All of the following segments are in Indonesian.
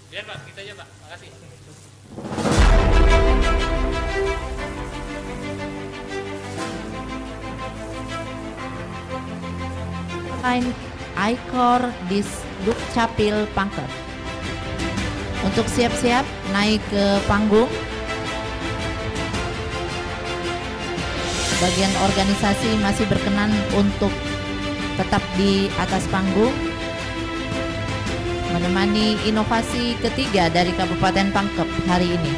Biar Pak, kita aja Pak. Makasih. Line Icor di Dukcapil Pangkep. Untuk siap-siap naik ke panggung. Bagian organisasi masih berkenan untuk tetap di atas panggung menemani inovasi ketiga dari Kabupaten Pangkep hari ini.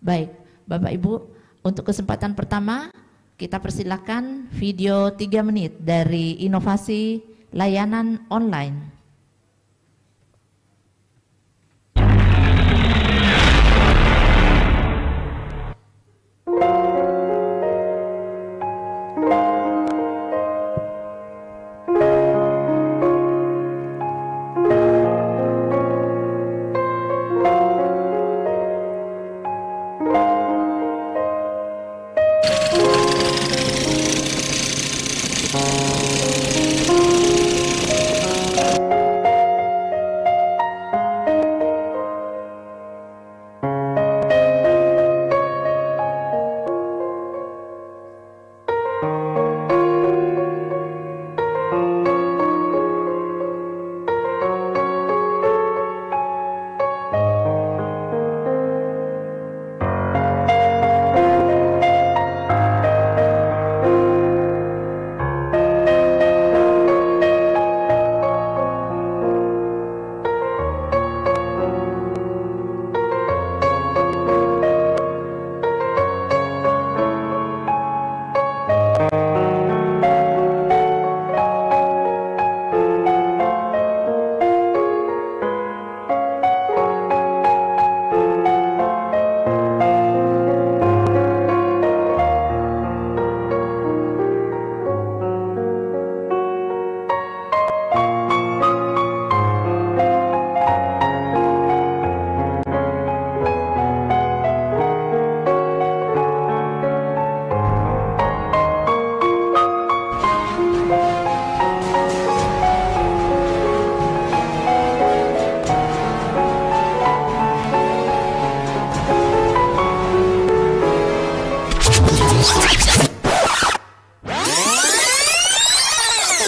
Baik, Bapak Ibu, untuk kesempatan pertama kita persilakan video 3 menit dari inovasi layanan online.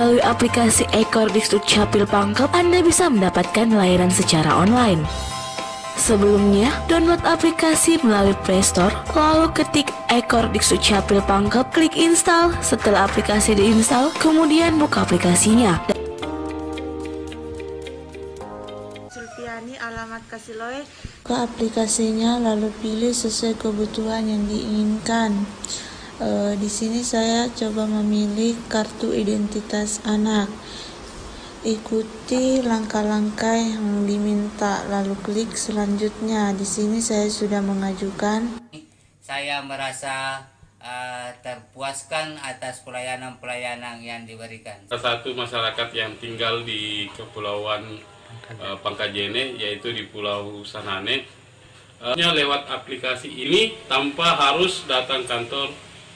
Melalui aplikasi Icor di Dukcapil Pangkep, Anda bisa mendapatkan layanan secara online. Sebelumnya, download aplikasi melalui Play Store, lalu ketik Icor di Dukcapil Pangkep, klik install. Setelah aplikasi diinstal, kemudian buka aplikasinya. Sulpiani, alamat Kasiloe, ke aplikasinya, lalu pilih sesuai kebutuhan yang diinginkan. Di sini saya coba memilih kartu identitas anak. Ikuti langkah-langkah yang diminta, lalu klik selanjutnya. Di sini saya sudah mengajukan. Saya merasa terpuaskan atas pelayanan-pelayanan yang diberikan. Salah satu masyarakat yang tinggal di Kepulauan Pangkajene, yaitu di Pulau Sanane, lewat aplikasi ini tanpa harus datang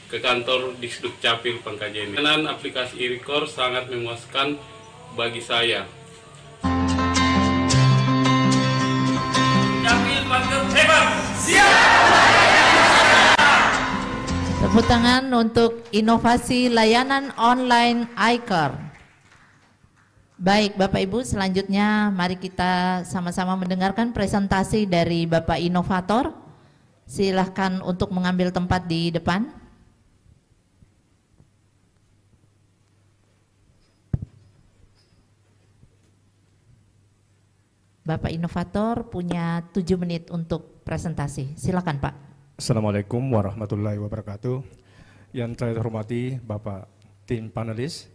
ke kantor Dukcapil Pangkajene. Dengan aplikasi Icor sangat memuaskan bagi saya. Dukcapil Pangkep hebat. Siap. Tepuk tangan untuk inovasi layanan online Icor. Baik Bapak Ibu, selanjutnya mari kita sama-sama mendengarkan presentasi dari Bapak Inovator. Silahkan untuk mengambil tempat di depan. Bapak Inovator punya 7 menit untuk presentasi. Silakan Pak. Assalamualaikum warahmatullahi wabarakatuh. Yang saya hormati Bapak tim panelis,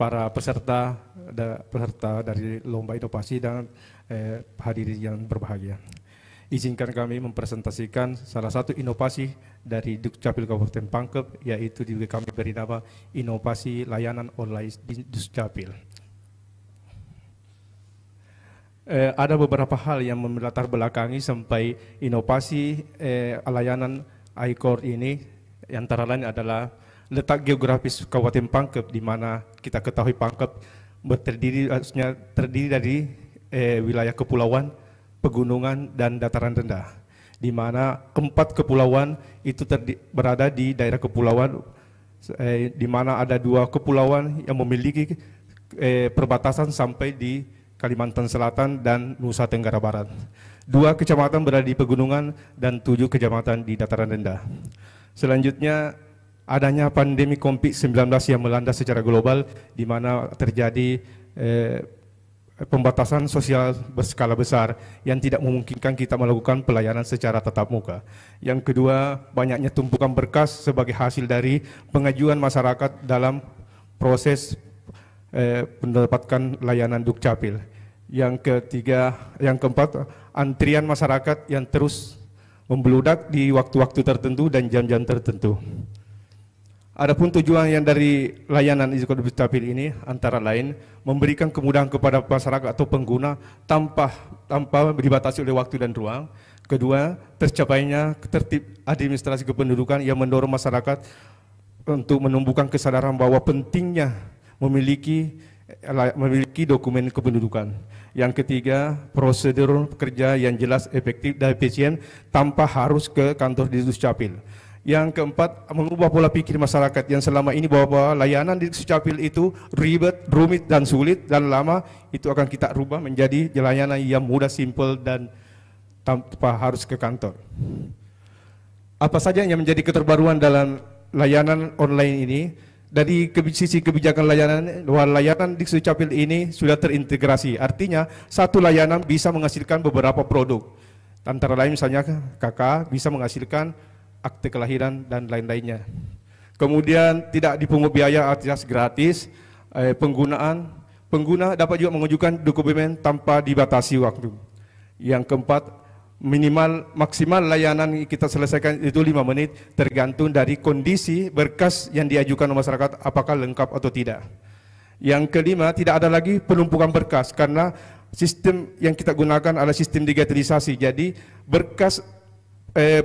para peserta dari lomba inovasi dan hadirin yang berbahagia. Izinkan kami mempresentasikan salah satu inovasi dari Dukcapil Kabupaten Pangkep, yaitu juga kami beri nama inovasi layanan online di Dukcapil. Ada beberapa hal yang melatar belakangi sampai inovasi layanan I-Core ini antara lain adalah letak geografis Kabupaten Pangkep, di mana kita ketahui Pangkep terdiri dari wilayah kepulauan, pegunungan, dan dataran rendah, di mana keempat kepulauan itu berada di daerah kepulauan, di mana ada 2 kepulauan yang memiliki perbatasan sampai di Kalimantan Selatan dan Nusa Tenggara Barat. 2 kecamatan berada di pegunungan dan 7 kecamatan di dataran rendah. Selanjutnya, adanya pandemi COVID-19 yang melanda secara global, di mana terjadi pembatasan sosial berskala besar yang tidak memungkinkan kita melakukan pelayanan secara tatap muka. Yang kedua, banyaknya tumpukan berkas sebagai hasil dari pengajuan masyarakat dalam proses mendapatkan layanan Dukcapil. Yang keempat, antrian masyarakat yang terus membeludak di waktu-waktu tertentu dan jam-jam tertentu. Adapun tujuan yang dari layanan Dukcapil ini antara lain memberikan kemudahan kepada masyarakat atau pengguna tanpa dibatasi oleh waktu dan ruang. Kedua, tercapainya tertib administrasi kependudukan yang mendorong masyarakat untuk menumbuhkan kesadaran bahwa pentingnya memiliki dokumen kependudukan. Yang ketiga, prosedur kerja yang jelas, efektif, dan efisien tanpa harus ke kantor di Dukcapil. Yang keempat, mengubah pola pikir masyarakat yang selama ini bahwa layanan di Dukcapil itu ribet, rumit, dan sulit, dan lama. Itu akan kita rubah menjadi layanan yang mudah, simpel, dan tanpa harus ke kantor. Apa saja yang menjadi keterbaruan dalam layanan online ini? Dari sisi kebijakan layanan, bahwa layanan di Dukcapil ini sudah terintegrasi. Artinya, satu layanan bisa menghasilkan beberapa produk. Antara lain misalnya KK bisa menghasilkan akte kelahiran dan lain-lainnya. Kemudian tidak dipungut biaya alias gratis. Pengguna dapat juga mengajukan dokumen tanpa dibatasi waktu. Yang keempat, maksimal layanan kita selesaikan itu 5 menit, tergantung dari kondisi berkas yang diajukan oleh masyarakat apakah lengkap atau tidak. Yang kelima, tidak ada lagi penumpukan berkas karena sistem yang kita gunakan adalah sistem digitalisasi. Jadi berkas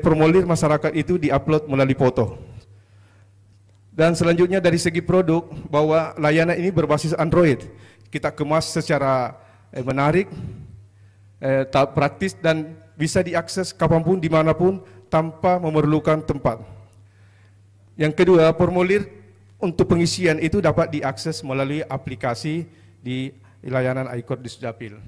formulir masyarakat itu diupload melalui foto. Dan selanjutnya dari segi produk, bahwa layanan ini berbasis Android. Kita kemas secara menarik, praktis, dan bisa diakses kapanpun, dimanapun, tanpa memerlukan tempat. Yang kedua, formulir untuk pengisian itu dapat diakses melalui aplikasi di layanan I-Core di Dukcapil.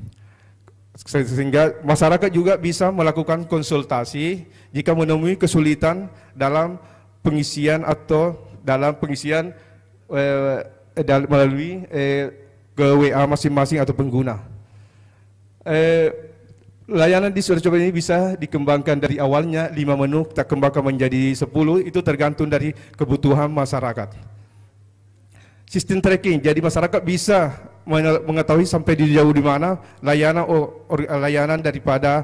Sehingga masyarakat juga bisa melakukan konsultasi jika menemui kesulitan dalam pengisian atau melalui ke WA masing-masing atau pengguna. Layanan di Dukcapil ini bisa dikembangkan dari awalnya 5 menu, kita kembangkan menjadi 10, itu tergantung dari kebutuhan masyarakat. Sistem tracking, jadi masyarakat bisa mengetahui sampai di jauh di mana layanan daripada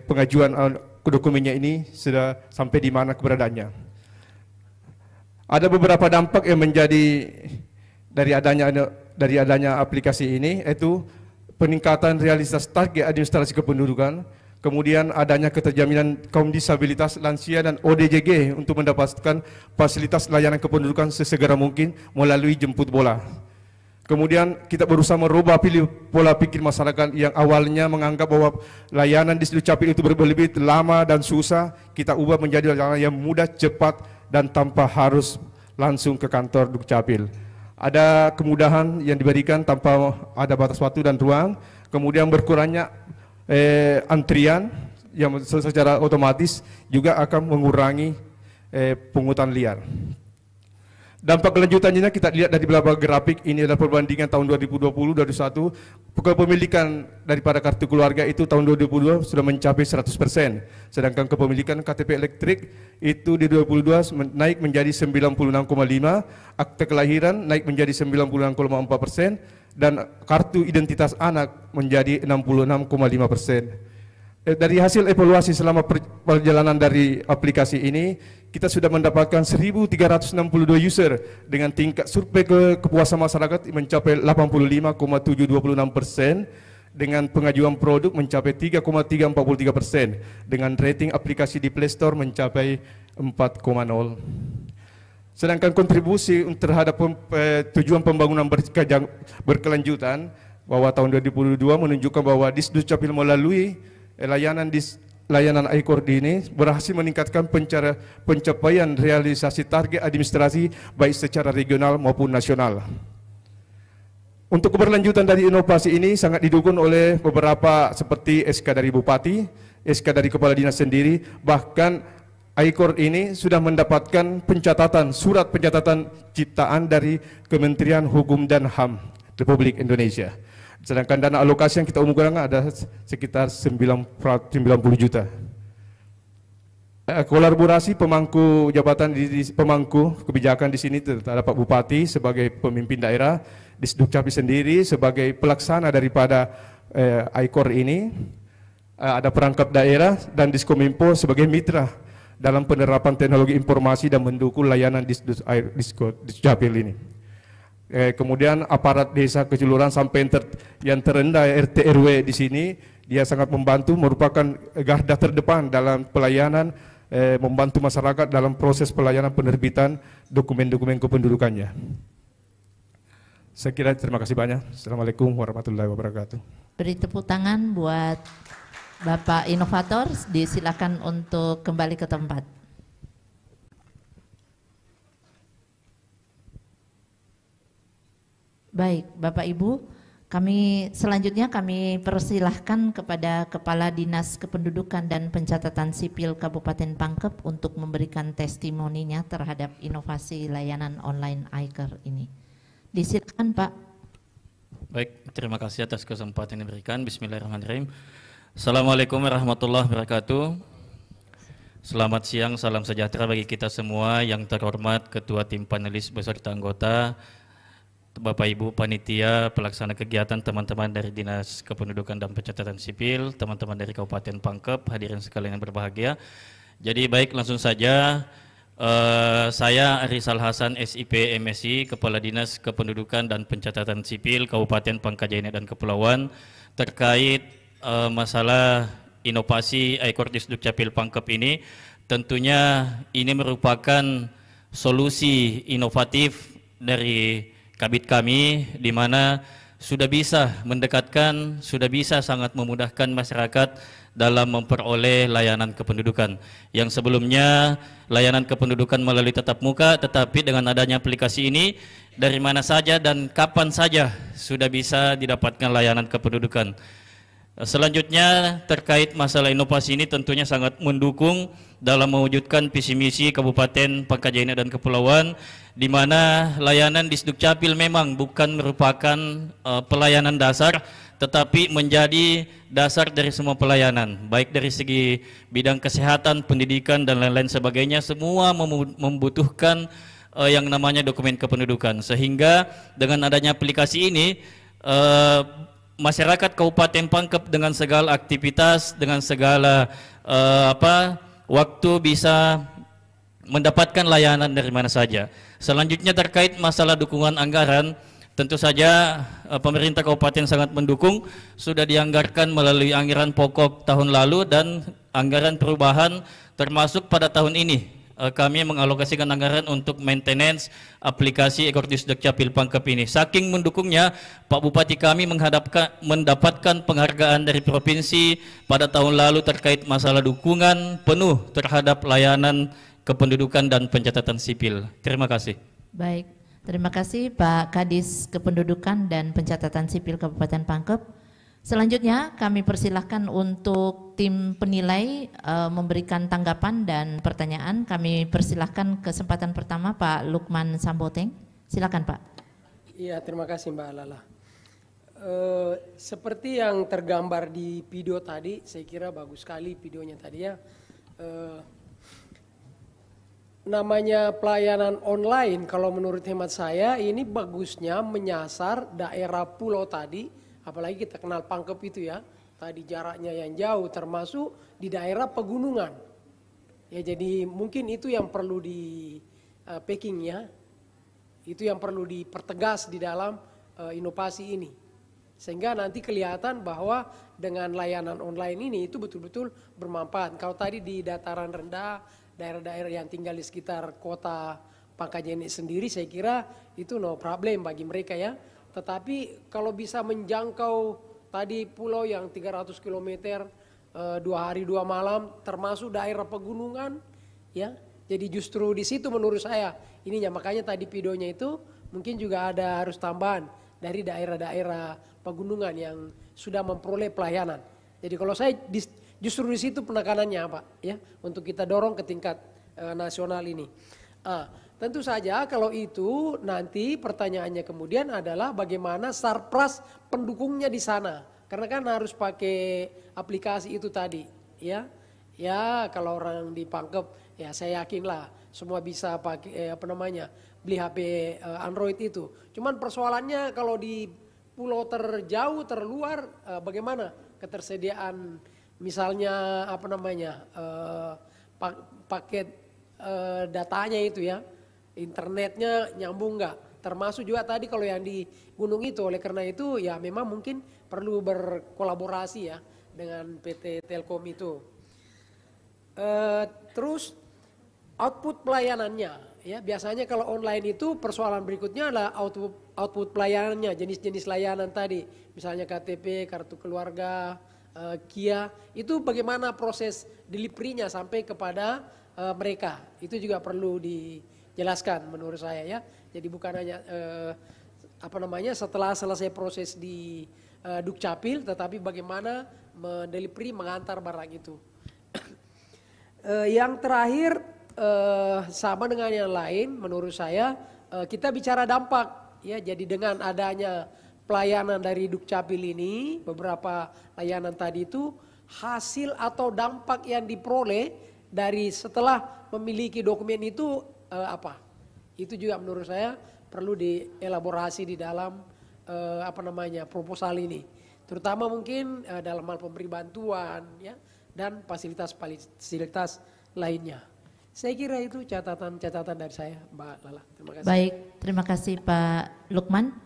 pengajuan dokumennya ini sudah sampai di mana keberadaannya. Ada beberapa dampak yang menjadi dari adanya aplikasi ini, yaitu peningkatan realitas target administrasi kependudukan, kemudian adanya keterjaminan kaum disabilitas, lansia, dan ODJG untuk mendapatkan fasilitas layanan kependudukan sesegera mungkin melalui jemput bola. Kemudian kita berusaha merubah pola pikir masyarakat yang awalnya menganggap bahwa layanan di Dukcapil itu berlebih lama dan susah, kita ubah menjadi layanan yang mudah, cepat, dan tanpa harus langsung ke kantor Dukcapil. Ada kemudahan yang diberikan tanpa ada batas waktu dan ruang, kemudian berkurangnya antrian yang secara otomatis juga akan mengurangi pungutan liar. Dampak kelanjutannya kita lihat dari beberapa grafik. Ini adalah perbandingan tahun 2020-2021. Kepemilikan daripada kartu keluarga itu tahun 2022 sudah mencapai 100%. Sedangkan kepemilikan KTP elektrik itu di 2022 naik menjadi 96,5%, akte kelahiran naik menjadi 96,4%, dan kartu identitas anak menjadi 66,5%. Dari hasil evaluasi selama perjalanan dari aplikasi ini, kita sudah mendapatkan 1.362 user dengan tingkat survei kepuasan masyarakat mencapai 85,726%. dengan pengajuan produk mencapai 3,343%, dengan rating aplikasi di Play Store mencapai 4,0. Sedangkan kontribusi terhadap tujuan pembangunan berkelanjutan bahwa tahun 2022 menunjukkan bahwa Disduk Capil melalui layanan iCord ini berhasil meningkatkan pencapaian realisasi target administrasi baik secara regional maupun nasional. Untuk keberlanjutan dari inovasi ini sangat didukung oleh beberapa seperti SK dari Bupati, SK dari Kepala Dinas sendiri, bahkan iCord ini sudah mendapatkan surat pencatatan ciptaan dari Kementerian Hukum dan HAM Republik Indonesia. Sedangkan dana alokasi yang kita umumkan ada sekitar 90 juta. Kolaborasi pemangku jabatan pemangku kebijakan di sini terdapat Bupati sebagai pemimpin daerah, Disduk Capil sendiri sebagai pelaksana daripada iCord ini, ada perangkat daerah dan Diskominfo sebagai mitra dalam penerapan teknologi informasi dan mendukung layanan Disduk Capil ini. Kemudian aparat desa keseluruhan sampai yang terendah RT RW di sini, dia sangat membantu, merupakan garda terdepan dalam pelayanan, membantu masyarakat dalam proses pelayanan penerbitan dokumen-dokumen kependudukannya. Saya kira terima kasih banyak. Assalamualaikum warahmatullahi wabarakatuh. Beri tepuk tangan buat Bapak Inovator, disilakan untuk kembali ke tempat. Baik, Bapak Ibu, selanjutnya kami persilahkan kepada Kepala Dinas Kependudukan dan Pencatatan Sipil Kabupaten Pangkep untuk memberikan testimoninya terhadap inovasi layanan online iCord ini. Disilakan, Pak. Baik, terima kasih atas kesempatan yang diberikan. Bismillahirrahmanirrahim. Assalamualaikum warahmatullahi wabarakatuh. Selamat siang, salam sejahtera bagi kita semua. Yang terhormat Ketua Tim Panelis beserta anggota, Bapak Ibu Panitia Pelaksana Kegiatan, teman-teman dari Dinas Kependudukan dan Pencatatan Sipil, teman-teman dari Kabupaten Pangkep, hadirin sekalian yang berbahagia. Jadi baik, langsung saja. Saya Arisal Hasan SIP MSI, Kepala Dinas Kependudukan dan Pencatatan Sipil Kabupaten Pangkajene dan Kepulauan, terkait masalah inovasi iCord Disduk Capil Pangkep ini. Tentunya ini merupakan solusi inovatif dari Kabid kami, di mana sudah bisa mendekatkan, sudah bisa sangat memudahkan masyarakat dalam memperoleh layanan kependudukan. Yang sebelumnya layanan kependudukan melalui tatap muka, tetapi dengan adanya aplikasi ini dari mana saja dan kapan saja sudah bisa didapatkan layanan kependudukan. Selanjutnya terkait masalah inovasi ini tentunya sangat mendukung dalam mewujudkan visi misi Kabupaten Pangkajene dan Kepulauan, di mana layanan Disduk Capil memang bukan merupakan pelayanan dasar, tetapi menjadi dasar dari semua pelayanan, baik dari segi bidang kesehatan, pendidikan dan lain-lain sebagainya, semua membutuhkan yang namanya dokumen kependudukan. Sehingga dengan adanya aplikasi ini, masyarakat Kabupaten Pangkep dengan segala aktivitas, dengan segala waktu bisa mendapatkan layanan dari mana saja. Selanjutnya terkait masalah dukungan anggaran, tentu saja pemerintah kabupaten sangat mendukung, sudah dianggarkan melalui anggaran pokok tahun lalu dan anggaran perubahan termasuk pada tahun ini. Kami mengalokasikan anggaran untuk maintenance aplikasi iCord Disduk Capil Pangkep ini. Saking mendukungnya, Pak Bupati kami mendapatkan penghargaan dari provinsi pada tahun lalu terkait masalah dukungan penuh terhadap layanan kependudukan dan pencatatan sipil. Terima kasih. Baik, terima kasih Pak Kadis Kependudukan dan Pencatatan Sipil Kabupaten Pangkep. Selanjutnya kami persilahkan untuk tim penilai memberikan tanggapan dan pertanyaan. Kami persilahkan kesempatan pertama Pak Lukman Samboteng. Silakan Pak. Iya, terima kasih Mbak Lala. Seperti yang tergambar di video tadi, saya kira bagus sekali videonya tadi ya. Namanya pelayanan online, kalau menurut hemat saya ini bagusnya menyasar daerah pulau tadi. Apalagi kita kenal Pangkep itu ya, tadi jaraknya yang jauh termasuk di daerah pegunungan. Ya jadi mungkin itu yang perlu di packing ya, itu yang perlu dipertegas di dalam inovasi ini. Sehingga nanti kelihatan bahwa dengan layanan online ini itu betul-betul bermanfaat. Kalau tadi di dataran rendah, daerah-daerah yang tinggal di sekitar kota Pangkajene sendiri, saya kira itu no problem bagi mereka ya. Tetapi kalau bisa menjangkau tadi pulau yang 300 km 2 hari 2 malam, termasuk daerah pegunungan, ya. Jadi justru di situ menurut saya ininya, makanya tadi videonya itu mungkin juga ada harus tambahan dari daerah-daerah pegunungan yang sudah memperoleh pelayanan. Jadi kalau saya justru di situ penekanannya Pak, ya, untuk kita dorong ke tingkat nasional ini. Tentu saja kalau itu nanti pertanyaannya kemudian adalah bagaimana sarpras pendukungnya di sana. Karena kan harus pakai aplikasi itu tadi, ya. Ya kalau orang di Pangkep, ya saya yakinlah semua bisa pakai beli HP Android itu. Cuman persoalannya kalau di pulau terjauh, terluar, bagaimana ketersediaan misalnya paket datanya itu ya, internetnya nyambung nggak? Termasuk juga tadi kalau yang di gunung itu, oleh karena itu ya memang mungkin perlu berkolaborasi ya dengan PT Telkom itu. Terus output pelayanannya ya, biasanya kalau online itu persoalan berikutnya adalah output pelayanannya, jenis-jenis layanan tadi, misalnya KTP, kartu keluarga, KIA, itu bagaimana proses delivery-nya sampai kepada mereka, itu juga perlu dijelaskan menurut saya ya. Jadi bukan hanya setelah selesai proses di Dukcapil, tetapi bagaimana mendelivery, mengantar barang itu. Yang terakhir sama dengan yang lain, menurut saya kita bicara dampak ya. Jadi dengan adanya pelayanan dari Dukcapil ini, beberapa layanan tadi itu, hasil atau dampak yang diperoleh dari setelah memiliki dokumen itu apa? Itu juga menurut saya perlu dielaborasi di dalam proposal ini. Terutama mungkin dalam hal pemberi bantuan ya, dan fasilitas lainnya. Saya kira itu catatan dari saya, Mbak Lala. Terima kasih. Baik, terima kasih Pak Lukman.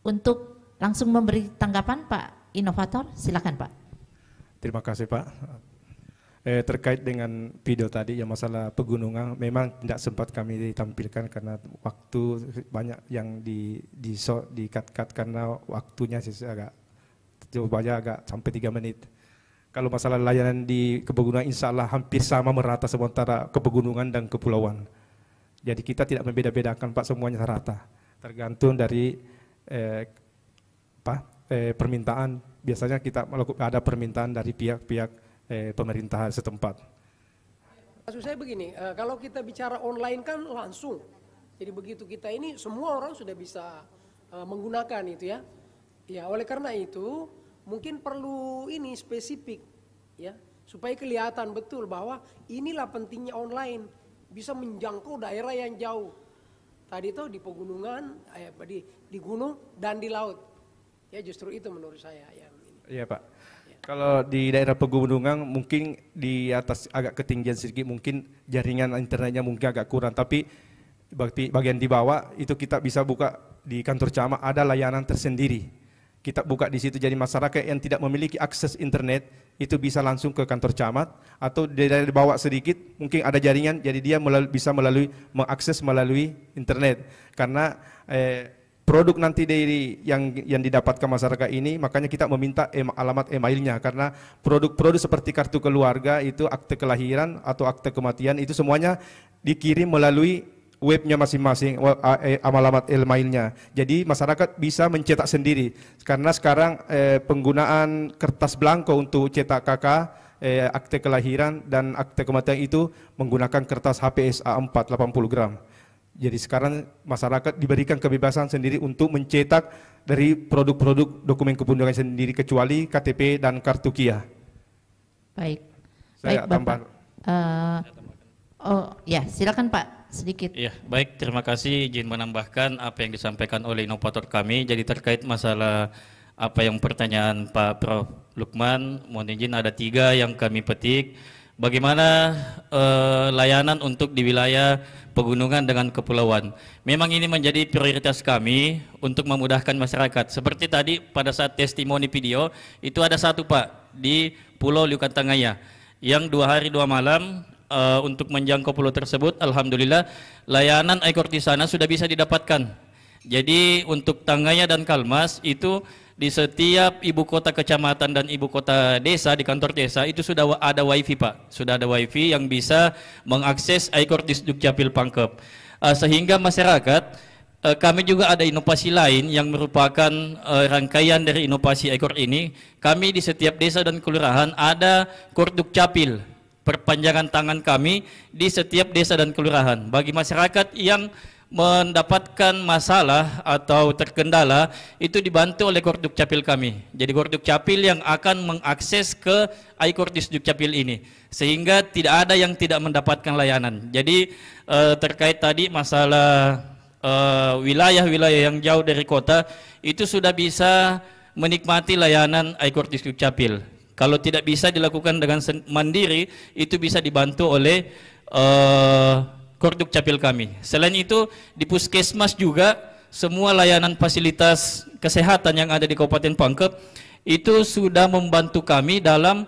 Untuk langsung memberi tanggapan Pak Inovator, silakan Pak. Terima kasih Pak. Terkait dengan video tadi yang masalah pegunungan, memang tidak sempat kami ditampilkan karena waktu banyak yang di-cut karena waktunya agak sampai 3 menit. Kalau masalah layanan di pegunungan insya Allah hampir sama merata sementara ke pegunungan dan kepulauan. Jadi kita tidak membeda-bedakan Pak, semuanya rata. Tergantung dari permintaan, biasanya kita ada permintaan dari pihak-pihak pemerintahan setempat. Maksud saya begini, kalau kita bicara online kan langsung. Jadi begitu kita ini semua orang sudah bisa menggunakan itu ya. Ya oleh karena itu mungkin perlu ini spesifik ya, supaya kelihatan betul bahwa inilah pentingnya online, bisa menjangkau daerah yang jauh. Tadi itu di pegunungan, di gunung dan di laut. Ya justru itu menurut saya yang ini. Iya Pak. Ya. Kalau di daerah pegunungan mungkin di atas agak ketinggian sedikit, mungkin jaringan internetnya mungkin agak kurang, tapi bagian di bawah itu kita bisa buka di kantor camat, ada layanan tersendiri. Kita buka di situ, jadi masyarakat yang tidak memiliki akses internet itu bisa langsung ke kantor camat, atau dari bawah sedikit mungkin ada jaringan, jadi dia bisa mengakses melalui internet. Karena produk nanti dari yang didapatkan masyarakat ini, makanya kita meminta alamat emailnya, karena produk-produk seperti kartu keluarga itu, akte kelahiran atau akte kematian itu semuanya dikirim melalui webnya masing-masing, alamat emailnya. Jadi masyarakat bisa mencetak sendiri, karena sekarang penggunaan kertas blanko untuk cetak KK, akte kelahiran dan akte kematian itu menggunakan kertas HPS A4 80 gram. Jadi sekarang masyarakat diberikan kebebasan sendiri untuk mencetak dari produk-produk dokumen kependudukan sendiri, kecuali KTP dan kartu KIA. Baik. Saya Bapak. Silakan Pak. Sedikit. Ya, baik, terima kasih. Izin menambahkan apa yang disampaikan oleh inovator kami. Jadi terkait masalah apa yang pertanyaan Pak Prof. Lukman, mohon izin ada 3 yang kami petik. bagaimana layanan untuk di wilayah pegunungan dengan kepulauan. Memang ini menjadi prioritas kami untuk memudahkan masyarakat. Seperti tadi pada saat testimoni video, itu ada satu Pak, di Pulau Liukantangaya, yang 2 hari 2 malam untuk menjangkau pulau tersebut, alhamdulillah layanan ekor di sana sudah bisa didapatkan. Jadi untuk Tangaya dan Kalmas itu di setiap ibu kota kecamatan dan ibu kota desa, di kantor desa itu sudah ada wifi Pak, sudah ada wifi yang bisa mengakses ekor di Dukcapil Pangkep. Sehingga masyarakat, kami juga ada inovasi lain yang merupakan rangkaian dari inovasi ekor ini. Kami di setiap desa dan kelurahan ada Kordukcapil, perpanjangan tangan kami di setiap desa dan kelurahan. Bagi masyarakat yang mendapatkan masalah atau terkendala, itu dibantu oleh Kordukcapil kami. Jadi Kordukcapil yang akan mengakses ke iKordis Dukcapil ini, sehingga tidak ada yang tidak mendapatkan layanan. Jadi terkait tadi masalah wilayah-wilayah yang jauh dari kota, itu sudah bisa menikmati layanan iKordis Dukcapil. Kalau tidak bisa dilakukan dengan mandiri, itu bisa dibantu oleh Kordukcapil kami. Selain itu, di Puskesmas juga semua layanan fasilitas kesehatan yang ada di Kabupaten Pangkep itu sudah membantu kami dalam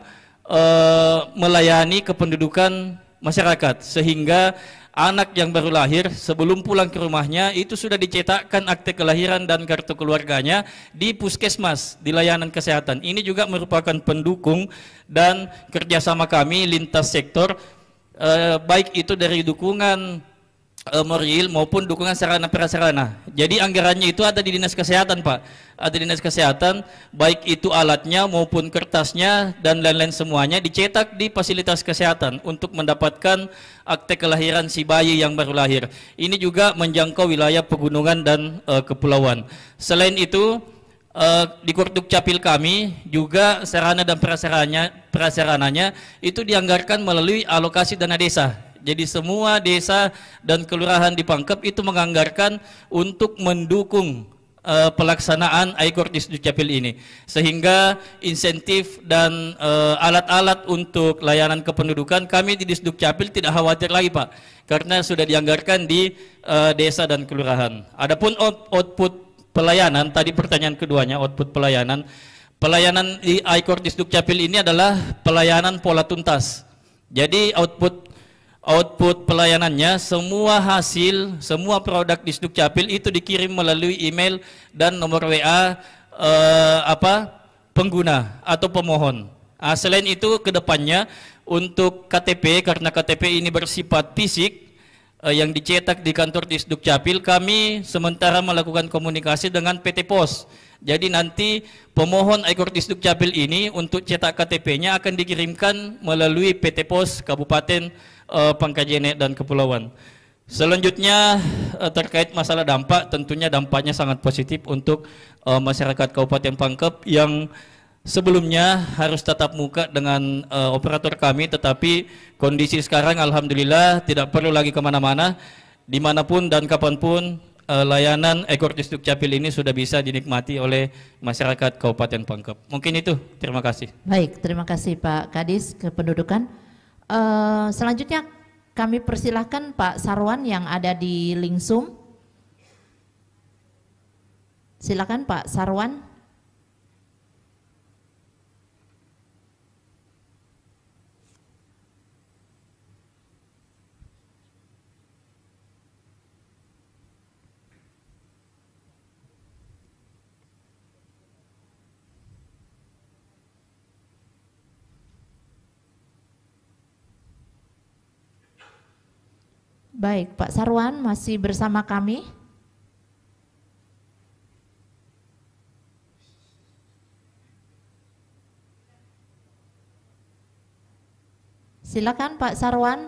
melayani kependudukan masyarakat, sehingga anak yang baru lahir sebelum pulang ke rumahnya itu sudah dicetakkan akte kelahiran dan kartu keluarganya di Puskesmas, di layanan kesehatan. Ini juga merupakan pendukung dan kerjasama kami lintas sektor, baik itu dari dukungan moral maupun dukungan sarana prasarana. Jadi anggarannya itu ada di Dinas Kesehatan Pak, ada di Dinas Kesehatan, baik itu alatnya maupun kertasnya dan lain-lain semuanya dicetak di fasilitas kesehatan untuk mendapatkan akte kelahiran si bayi yang baru lahir. Ini juga menjangkau wilayah pegunungan dan kepulauan. Selain itu, di Kordukcapil kami juga sarana dan prasarananya itu dianggarkan melalui alokasi dana desa. Jadi semua desa dan kelurahan di Pangkep itu menganggarkan untuk mendukung pelaksanaan iKordis Dukcapil ini, sehingga insentif dan alat-alat untuk layanan kependudukan kami di Disdukcapil tidak khawatir lagi Pak, karena sudah dianggarkan di desa dan kelurahan. Adapun output pelayanan, tadi pertanyaan keduanya, output pelayanan Pelayanan di iKordis Dukcapil ini adalah pelayanan pola tuntas. Jadi output pelayanannya, semua hasil, semua produk di Dukcapil itu dikirim melalui email dan nomor WA pengguna atau pemohon. Selain itu kedepannya untuk KTP, karena KTP ini bersifat fisik yang dicetak di kantor di Dukcapil, kami sementara melakukan komunikasi dengan PT Pos. Jadi nanti pemohon iKordis Dukcapil ini untuk cetak KTP-nya akan dikirimkan melalui PT Pos Kabupaten Pangkajene dan Kepulauan. Selanjutnya terkait masalah dampak, tentunya dampaknya sangat positif untuk masyarakat Kabupaten Pangkep yang sebelumnya harus tatap muka dengan operator kami, tetapi kondisi sekarang alhamdulillah tidak perlu lagi kemana-mana, dimanapun dan kapanpun layanan iKordis Dukcapil ini sudah bisa dinikmati oleh masyarakat Kabupaten Pangkep. Mungkin itu, terima kasih. Baik, terima kasih Pak Kadis Kependudukan. Selanjutnya kami persilahkan Pak Sarwan yang ada di Lingsum. Silakan Pak Sarwan. Baik, Pak Sarwan masih bersama kami. Silakan Pak Sarwan.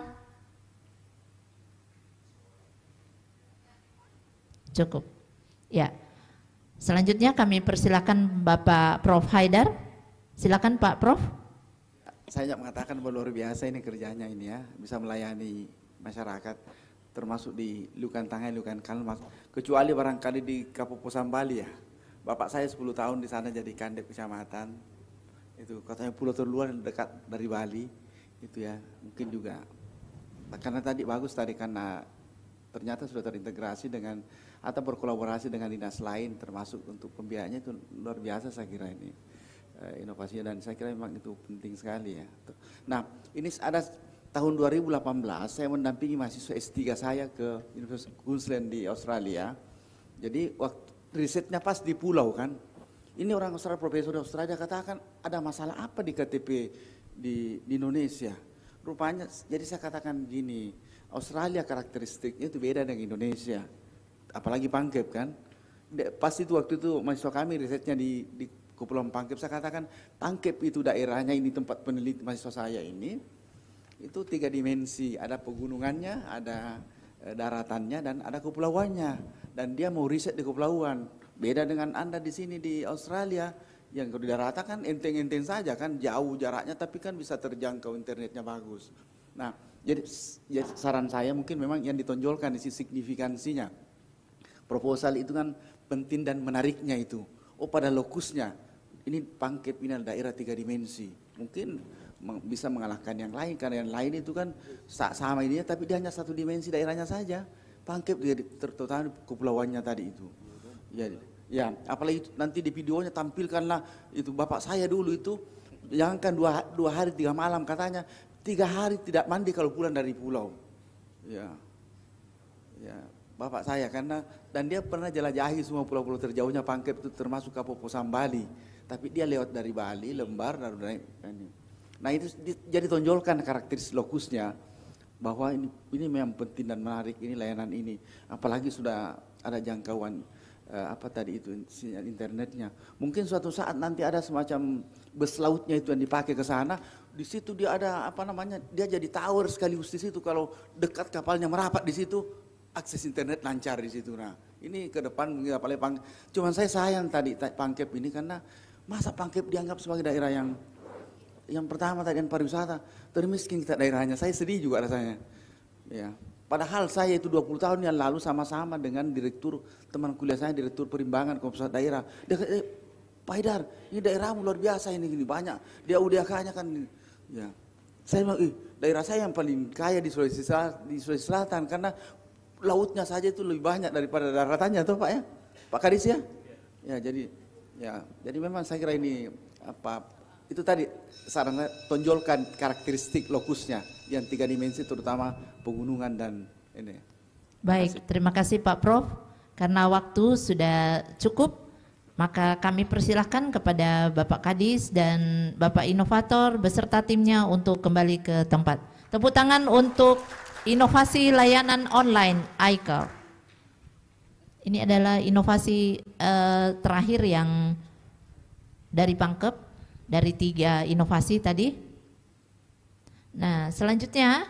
Cukup. Ya. Selanjutnya kami persilakan Bapak Prof Haidar. Silakan Pak Prof. Saya mengatakan bahwa luar biasa ini kerjanya ini ya, bisa melayani masyarakat termasuk di Liukantangaya, Liukankalmas, kecuali barangkali di Kapupaten Bali ya. Bapak saya 10 tahun di sana jadi kandep kecamatan. Itu katanya pulau terluar dekat dari Bali. Itu ya, mungkin juga karena tadi bagus tadi karena ternyata sudah terintegrasi dengan atau berkolaborasi dengan dinas lain termasuk untuk pembiayaannya itu luar biasa saya kira ini inovasinya, dan saya kira memang itu penting sekali ya. Nah, ini ada tahun 2018 saya mendampingi mahasiswa S3 saya ke Universitas Queensland di Australia. Jadi waktu risetnya pas di pulau kan, ini orang Australia, profesor di Australia katakan ada masalah apa di KTP di Indonesia. Rupanya, jadi saya katakan gini, Australia karakteristiknya itu beda dengan Indonesia, apalagi Pangkep kan. Pas itu waktu itu mahasiswa kami risetnya di Kepulauan Pangkep, saya katakan Pangkep itu daerahnya, ini tempat peneliti mahasiswa saya ini, itu 3 dimensi, ada pegunungannya, ada daratannya, dan ada kepulauannya. Dan dia mau riset di kepulauan, beda dengan Anda di sini di Australia. Yang kalau di daratan kan enteng-enteng saja kan, jauh jaraknya tapi kan bisa terjangkau, internetnya bagus. Nah, jadi saran saya mungkin memang yang ditonjolkan di sisi signifikansinya. Proposal itu kan penting dan menariknya itu. Oh, pada lokusnya, ini Pangkep ini daerah 3 dimensi. Mungkin bisa mengalahkan yang lain, karena yang lain itu kan sama ininya tapi dia hanya 1 dimensi daerahnya saja. Pangkep terutama kepulauannya tadi itu. Ya, apalagi nanti di videonya tampilkanlah itu bapak saya dulu itu, jangankan 2 hari 3 malam katanya, 3 hari tidak mandi kalau pulang dari pulau. Ya, bapak saya karena, dan dia pernah jelajahi semua pulau-pulau terjauhnya Pangkep itu termasuk Kapuasam Bali. Tapi dia lewat dari Bali, Lembar, dari ini. Nah itu jadi tonjolkan karakteristik lokusnya bahwa ini memang penting dan menarik ini layanan ini. Apalagi sudah ada jangkauan apa tadi itu sinyal internetnya. Mungkin suatu saat nanti ada semacam bus lautnya itu yang dipakai ke sana. Di situ dia ada apa namanya? Dia jadi tower sekaligus di situ. Kalau dekat kapalnya merapat di situ, akses internet lancar di situ. Nah, ini ke depan mungkin apalagi cuman saya sayang tadi Pangkep ini karena masa Pangkep dianggap sebagai daerah yang pertama tadi yang pariwisata, termiskin kita daerahnya. Saya sedih juga rasanya. Ya. Padahal saya itu 20 tahun yang lalu sama-sama dengan direktur teman kuliah saya, direktur perimbangan Komposat Daerah. Dia kata, Pak Haidar, ini daerahmu luar biasa ini gini banyak. Dia UDK-nya kan. Ya. Saya bilang, daerah saya yang paling kaya di Sulawesi Selatan karena lautnya saja itu lebih banyak daripada daratannya, toh Pak ya, Pak Kadis ya. Ya jadi memang saya kira ini itu tadi sarannya tonjolkan karakteristik lokusnya yang 3 dimensi terutama pegunungan dan ini. Baik, terima kasih Pak Prof. Karena waktu sudah cukup, maka kami persilahkan kepada Bapak Kadis dan Bapak Inovator beserta timnya untuk kembali ke tempat. Tepuk tangan untuk inovasi layanan online iCar. Ini adalah inovasi terakhir yang dari Pangkep, dari 3 inovasi tadi. Nah, selanjutnya